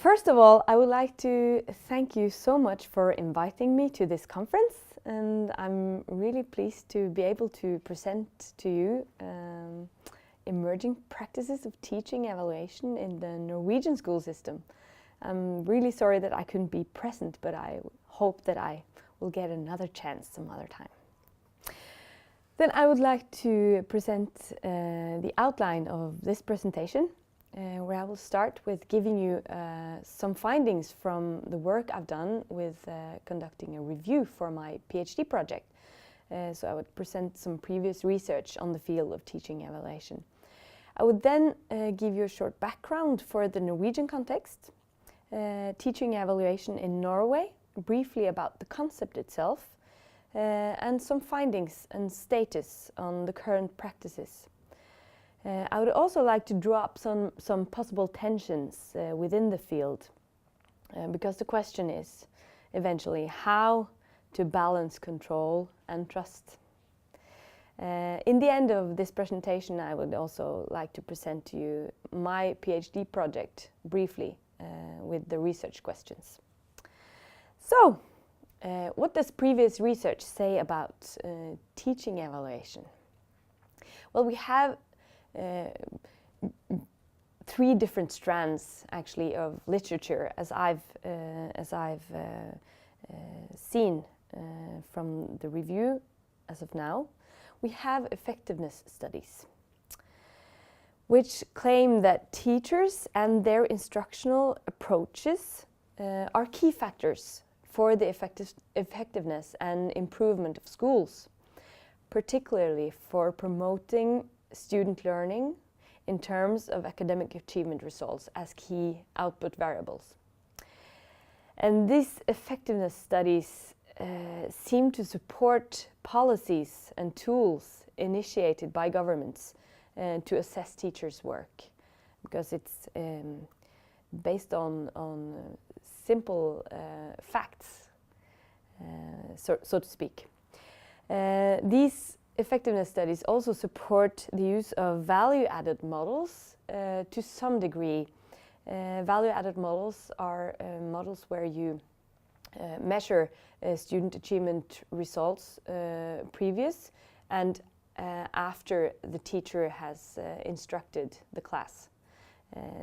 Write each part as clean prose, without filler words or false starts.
First of all, I would like to thank you so much for inviting me to this conference, and I'm really pleased to be able to present to you emerging practices of teaching evaluation in the Norwegian school system. I'm really sorry that I couldn't be present, but I hope that I will get another chance some other time. Then I would like to present the outline of this presentation, where I will start with giving you some findings from the work I've done with conducting a review for my PhD project. So I would present some previous research on the field of teaching evaluation. I would then give you a short background for the Norwegian context, teaching evaluation in Norway, briefly about the concept itself, and some findings and status on the current practices. I would also like to draw up some possible tensions within the field, because the question is eventually how to balance control and trust. In the end of this presentation, I would also like to present to you my PhD project briefly with the research questions. So, what does previous research say about teaching evaluation? Well, we have three different strands, actually, of literature, as I've seen from the review as of now. We have effectiveness studies, which claim that teachers and their instructional approaches are key factors for the effectiveness and improvement of schools, particularly for promoting student learning in terms of academic achievement results as key output variables. And these effectiveness studies seem to support policies and tools initiated by governments to assess teachers' work, because it's based on simple facts, so to speak. These effectiveness studies also support the use of value-added models to some degree. Value-added models are models where you measure student achievement results previous and after the teacher has instructed the class.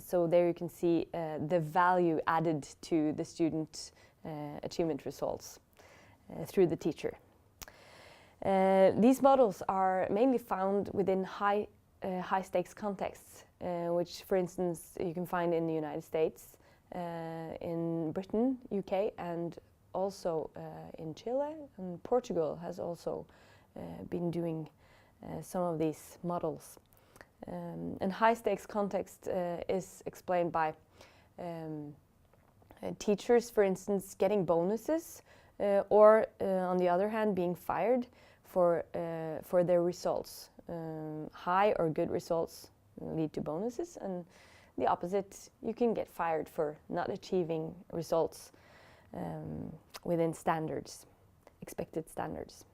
So there you can see the value added to the student achievement results through the teacher. These models are mainly found within high-stakes contexts, which, for instance, you can find in the United States, in Britain, UK, and also in Chile, and Portugal has also been doing some of these models. And high-stakes context is explained by teachers, for instance, getting bonuses, or on the other hand, being fired for their results. High or good results lead to bonuses, and the opposite, you can get fired for not achieving results within standards, expected standards.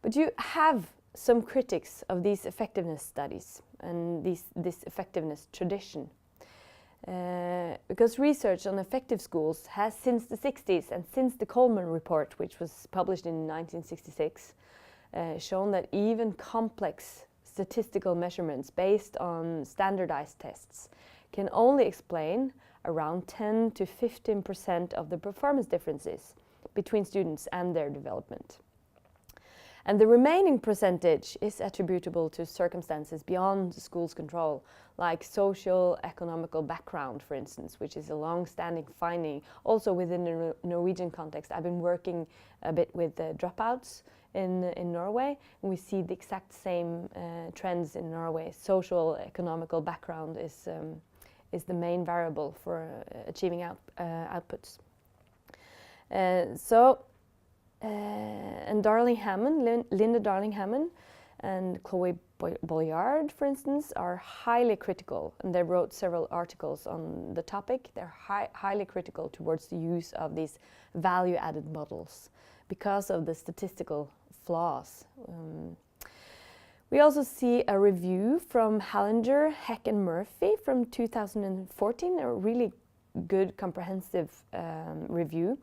But you have some critics of these effectiveness studies and this effectiveness tradition. Because research on effective schools has, since the 60s and since the Coleman report, which was published in 1966, shown that even complex statistical measurements based on standardized tests can only explain around 10 to 15% of the performance differences between students and their development. And the remaining percentage is attributable to circumstances beyond the school's control, like social, economical background, for instance, which is a long-standing finding. Also within the Norwegian context, I've been working a bit with dropouts in Norway, and we see the exact same trends in Norway. Social, economical background is the main variable for achieving outputs. And Linda Darling-Hammond and Chloe Bollard, for instance, are highly critical, and they wrote several articles on the topic. They're highly critical towards the use of these value-added models because of the statistical flaws. We also see a review from Hallinger, Heck and Murphy from 2014, a really good comprehensive review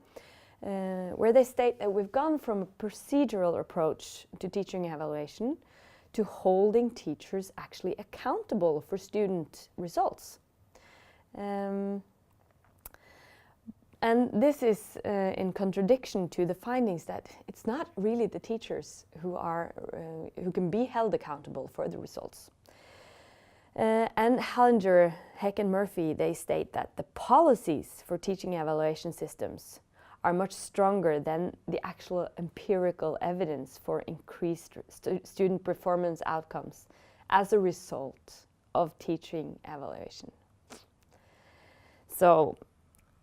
where they state that we've gone from a procedural approach to teaching evaluation to holding teachers actually accountable for student results. And this is in contradiction to the findings that it's not really the teachers who can be held accountable for the results. And Hallinger, Heck and Murphy, they state that the policies for teaching evaluation systems are much stronger than the actual empirical evidence for increased student performance outcomes as a result of teaching evaluation. So,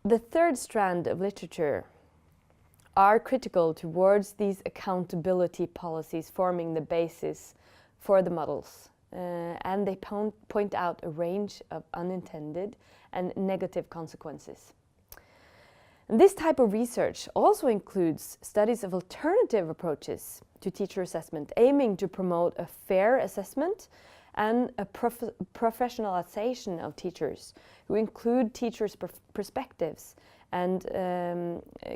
the third strand of literature are critical towards these accountability policies forming the basis for the models, and they point out a range of unintended and negative consequences. And this type of research also includes studies of alternative approaches to teacher assessment, aiming to promote a fair assessment and a professionalization of teachers who include teachers' perspectives and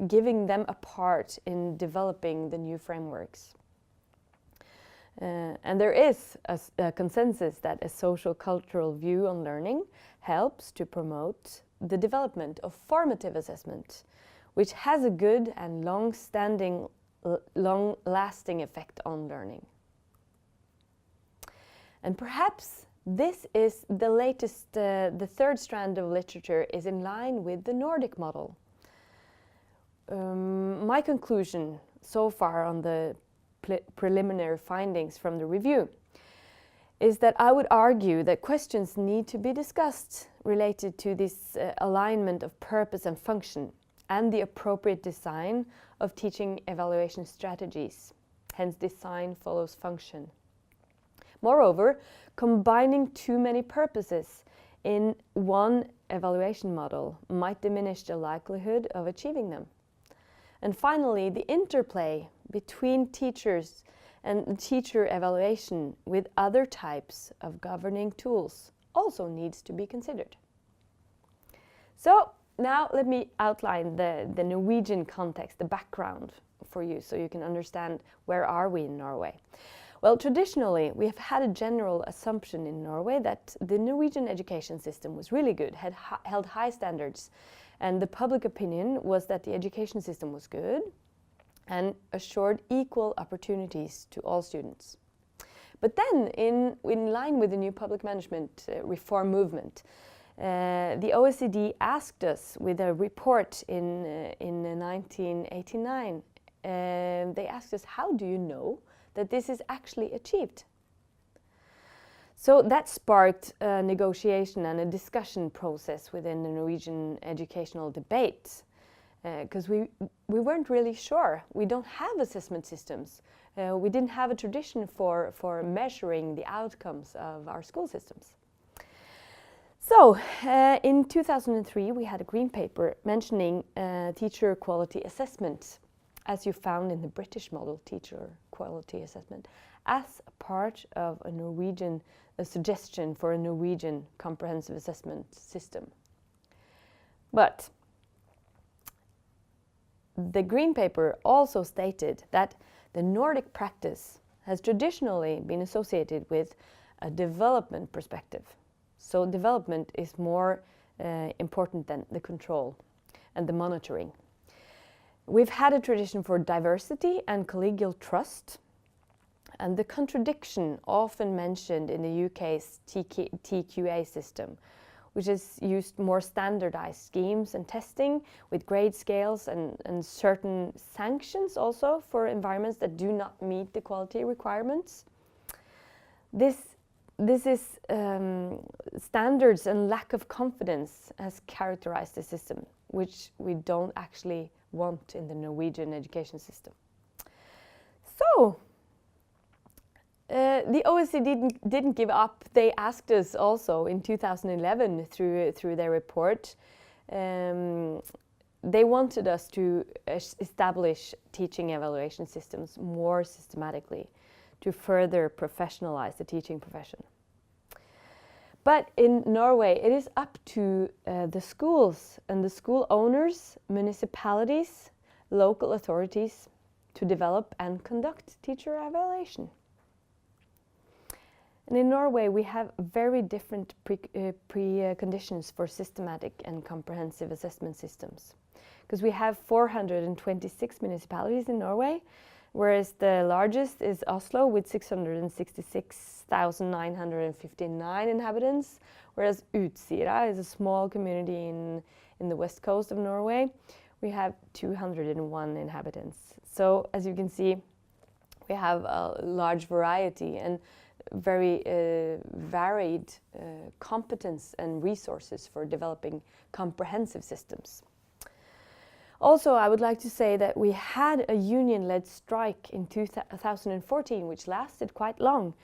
giving them a part in developing the new frameworks. And there is a consensus that a social-cultural view on learning helps to promote the development of formative assessment, which has a good and long-lasting effect on learning. And perhaps this is the latest, the third strand of literature is in line with the Nordic model. My conclusion so far on the preliminary findings from the review is that I would argue that questions need to be discussed related to this alignment of purpose and function and the appropriate design of teaching evaluation strategies. Hence, design follows function. Moreover, combining too many purposes in one evaluation model might diminish the likelihood of achieving them. And finally, the interplay between teachers and teacher evaluation with other types of governing tools also needs to be considered. So now let me outline the Norwegian context, the background for you, so you can understand where are we in Norway. Well, traditionally, we have had a general assumption in Norway that the Norwegian education system was really good, held high standards, and the public opinion was that the education system was good and assured equal opportunities to all students. But then, in line with the new public management reform movement, the OECD asked us with a report in 1989, they asked us, how do you know that this is actually achieved? So that sparked a negotiation and a discussion process within the Norwegian educational debate, because we weren't really sure. We don't have assessment systems. We didn't have a tradition for measuring the outcomes of our school systems. So in 2003, we had a green paper mentioning teacher quality assessment, as you found in the British model teacher quality assessment, as a part of a suggestion for a Norwegian comprehensive assessment system. But the green paper also stated that the Nordic practice has traditionally been associated with a development perspective. So development is more important than the control and the monitoring. We've had a tradition for diversity and collegial trust, and the contradiction often mentioned in the UK's TQA system, which has used more standardized schemes and testing with grade scales and certain sanctions also for environments that do not meet the quality requirements. This is standards and lack of confidence has characterized the system, which we don't actually want in the Norwegian education system. So, the OECD didn't give up. They asked us also in 2011 through their report. They wanted us to establish teaching evaluation systems more systematically to further professionalize the teaching profession. But in Norway, it is up to the schools and the school owners, municipalities, local authorities to develop and conduct teacher evaluation. And in Norway, we have very different preconditions for systematic and comprehensive assessment systems. Because we have 426 municipalities in Norway, whereas the largest is Oslo with 666,959 inhabitants, whereas Utsira is a small community in the west coast of Norway. We have 201 inhabitants. So as you can see, we have a large variety and very varied competence and resources for developing comprehensive systems. Also, I would like to say that we had a union-led strike in 2014, which lasted quite long,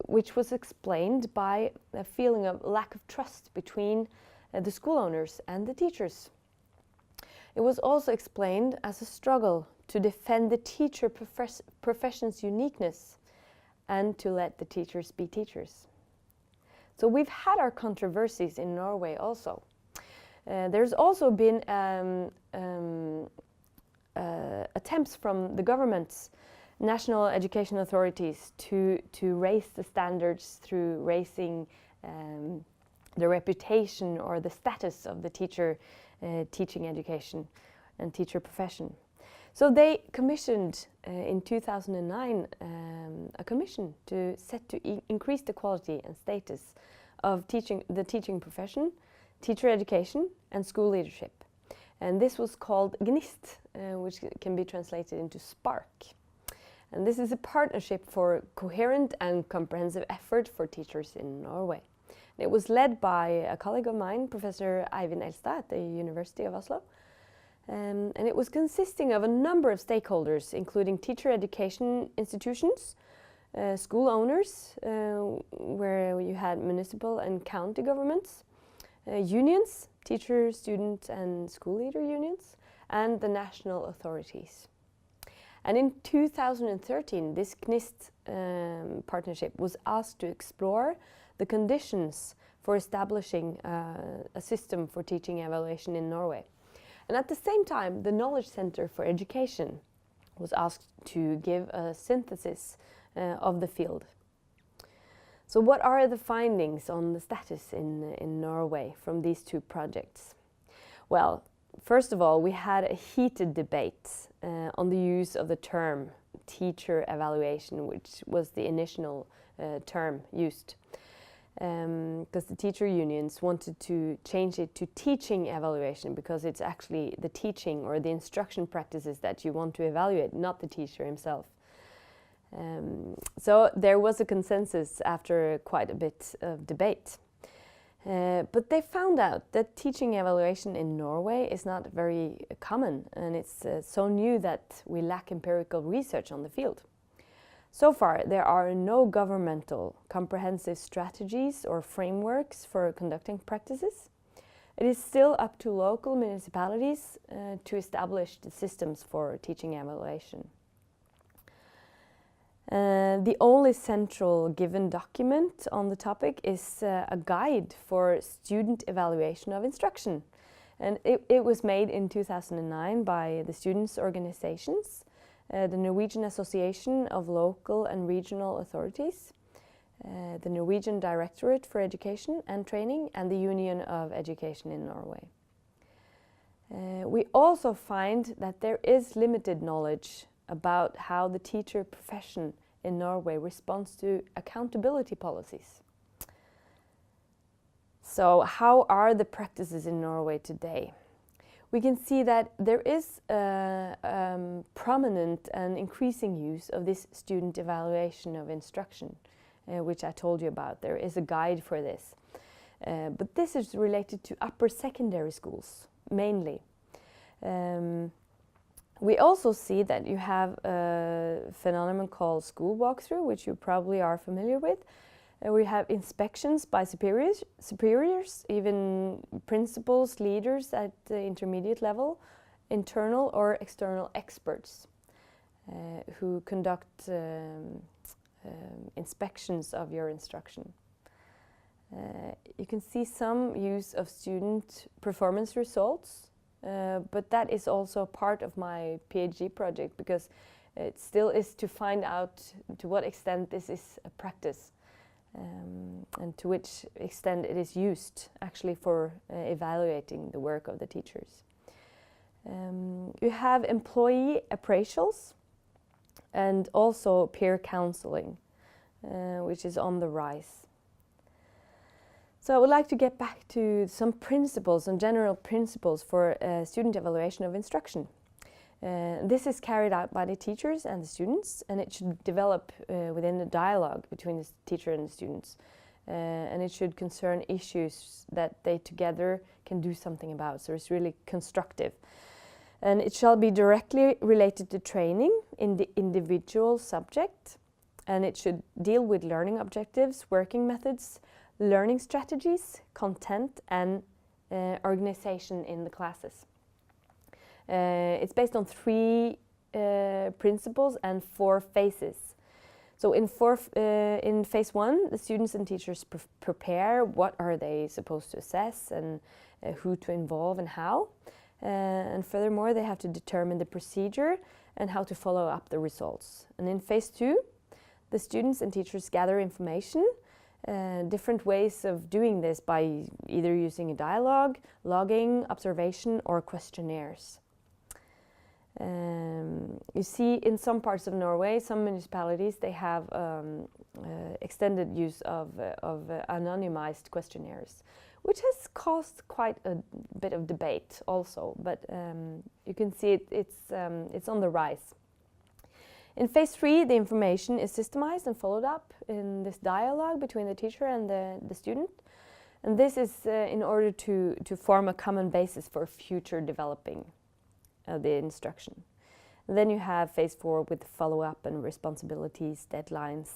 which was explained by a feeling of lack of trust between the school owners and the teachers. It was also explained as a struggle to defend the teacher profession's uniqueness and to let the teachers be teachers. So we've had our controversies in Norway also. There's also been attempts from the government's national education authorities to raise the standards through raising the reputation or the status of the teacher teaching education and teacher profession. So they commissioned in 2009 a commission to increase the quality and status of the teaching profession, teacher education and school leadership. And this was called GNIST, which can be translated into Spark. And this is a partnership for coherent and comprehensive effort for teachers in Norway. It was led by a colleague of mine, Professor Eivind Elstad at the University of Oslo. And it was consisting of a number of stakeholders, including teacher education institutions, school owners, where you had municipal and county governments, unions, teacher, student and school leader unions, and the national authorities. And in 2013, this GNIST partnership was asked to explore the conditions for establishing a system for teaching evaluation in Norway. And at the same time, the Knowledge Center for Education was asked to give a synthesis of the field. So what are the findings on the status in Norway from these two projects? Well, first of all, we had a heated debate on the use of the term teacher evaluation, which was the initial term used. Because the teacher unions wanted to change it to teaching evaluation, because it's actually the teaching or the instruction practices that you want to evaluate, not the teacher himself. So there was a consensus after quite a bit of debate. But they found out that teaching evaluation in Norway is not very common, and it's so new that we lack empirical research on the field. So far, there are no governmental comprehensive strategies or frameworks for conducting practices. It is still up to local municipalities to establish the systems for teaching evaluation. The only central given document on the topic is a guide for student evaluation of instruction. And it was made in 2009 by the students' organizations, the Norwegian Association of Local and Regional Authorities, the Norwegian Directorate for Education and Training, and the Union of Education in Norway. We also find that there is limited knowledge about how the teacher profession in Norway responds to accountability policies. So how are the practices in Norway today? We can see that there is a prominent and increasing use of this student evaluation of instruction, which I told you about. There is a guide for this. But this is related to upper secondary schools, mainly. We also see that you have a phenomenon called school walkthrough, which you probably are familiar with. We have inspections by superiors, even principals, leaders at the intermediate level, internal or external experts who conduct inspections of your instruction. You can see some use of student performance results, but that is also part of my PhD project, because it still is to find out to what extent this is a practice, and to which extent it is used actually for evaluating the work of the teachers. You have employee appraisals and also peer counseling, which is on the rise. So I would like to get back to some principles and general principles for student evaluation of instruction. This is carried out by the teachers and the students, and it should develop within the dialogue between the teacher and the students. And it should concern issues that they together can do something about, so it's really constructive. And it shall be directly related to training in the individual subject, and it should deal with learning objectives, working methods, learning strategies, content, and organization in the classes. It's based on 3 principles and 4 phases. So in phase 1, the students and teachers prepare what are they supposed to assess and who to involve and how. And furthermore, they have to determine the procedure and how to follow up the results. And in phase 2, the students and teachers gather information, different ways of doing this by either using a dialogue, logging, observation, or questionnaires. You see in some parts of Norway, some municipalities, they have extended use of anonymized questionnaires, which has caused quite a bit of debate also, but you can see it's on the rise. In phase 3, the information is systemized and followed up in this dialogue between the teacher and the student. And this is in order to form a common basis for future developing the instruction. And then you have phase 4 with follow-up and responsibilities, deadlines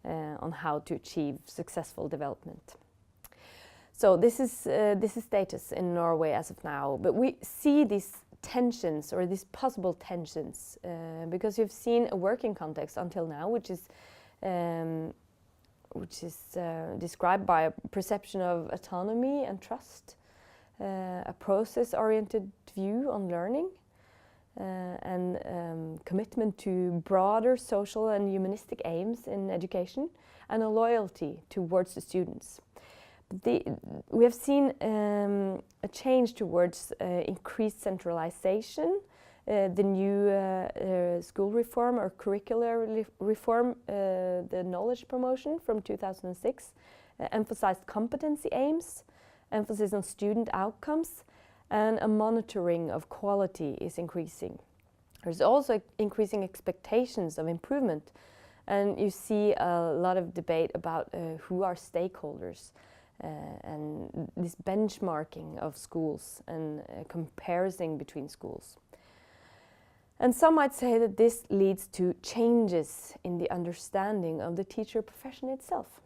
on how to achieve successful development. So this is status in Norway as of now, but we see these tensions or these possible tensions because you've seen a working context until now, which is described by a perception of autonomy and trust, a process-oriented view on learning, and commitment to broader social and humanistic aims in education, and a loyalty towards the students. We have seen a change towards increased centralization, the new school reform or curricular reform, the knowledge promotion from 2006, emphasized competency aims, emphasis on student outcomes, and a monitoring of quality is increasing. There's also increasing expectations of improvement, and you see a lot of debate about who are stakeholders. And this benchmarking of schools and comparison between schools. And some might say that this leads to changes in the understanding of the teacher profession itself.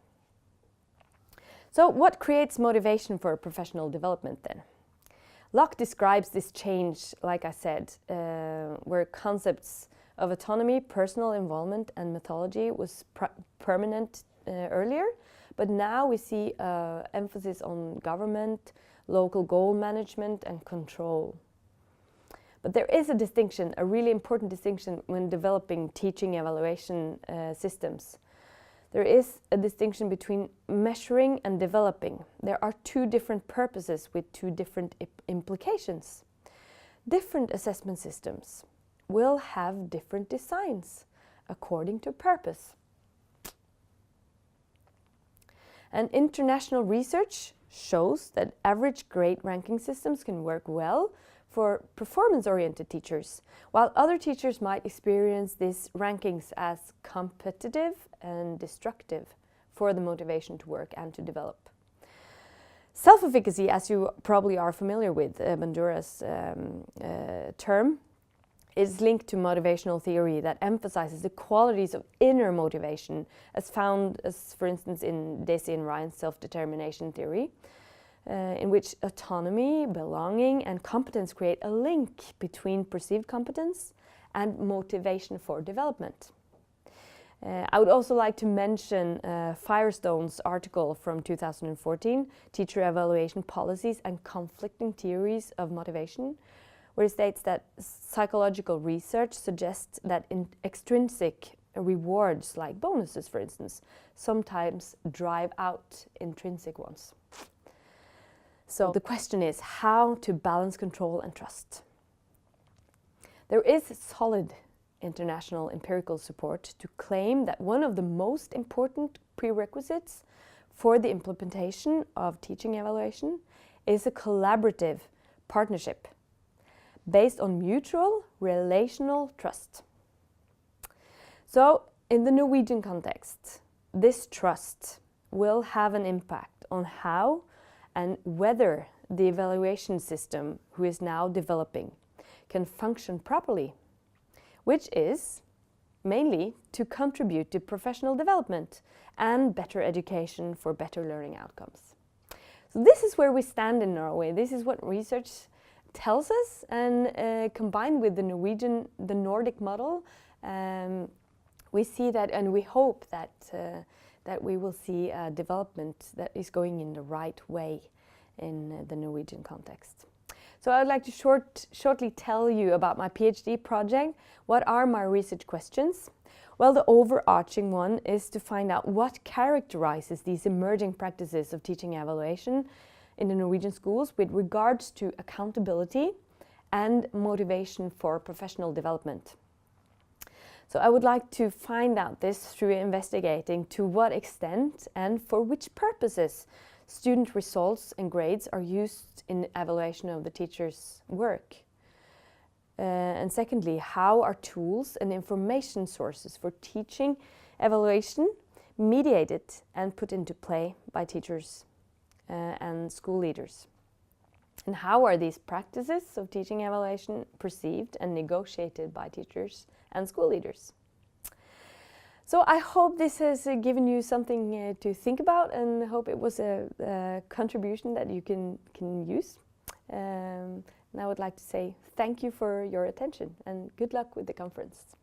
So what creates motivation for professional development then? Locke describes this change, like I said, where concepts of autonomy, personal involvement, and methodology was permanent earlier. But now we see emphasis on government, local goal management, and control. But there is a distinction, a really important distinction when developing teaching evaluation systems. There is a distinction between measuring and developing. There are 2 different purposes with 2 different implications. Different assessment systems will have different designs according to purpose. And international research shows that average grade ranking systems can work well for performance-oriented teachers, while other teachers might experience these rankings as competitive and destructive for the motivation to work and to develop. Self-efficacy, as you probably are familiar with, Bandura's term, is linked to motivational theory that emphasizes the qualities of inner motivation as found, for instance, in Deci and Ryan's self-determination theory, in which autonomy, belonging, and competence create a link between perceived competence and motivation for development. I would also like to mention Firestone's article from 2014, Teacher Evaluation Policies and Conflicting Theories of Motivation, where it states that psychological research suggests that extrinsic rewards, like bonuses for instance, sometimes drive out intrinsic ones. So the question is how to balance control and trust. There is solid international empirical support to claim that one of the most important prerequisites for the implementation of teaching evaluation is a collaborative partnership based on mutual relational trust. So, in the Norwegian context, this trust will have an impact on how and whether the evaluation system who is now developing can function properly, which is mainly to contribute to professional development and better education for better learning outcomes. So this is where we stand in Norway. This is what research tells us, and combined with the Nordic model, we see that, and we hope that that we will see a development that is going in the right way in the Norwegian context. So I would like to shortly tell you about my PhD project. What are my research questions? Well, the overarching one is to find out what characterizes these emerging practices of teaching evaluation in the Norwegian schools with regards to accountability and motivation for professional development. So I would like to find out this through investigating to what extent and for which purposes student results and grades are used in evaluation of the teacher's work. And secondly, how are tools and information sources for teaching evaluation mediated and put into play by teachers and school leaders? And how are these practices of teaching evaluation perceived and negotiated by teachers and school leaders? So I hope this has given you something to think about, and hope it was a contribution that you can use. And I would like to say thank you for your attention and good luck with the conference.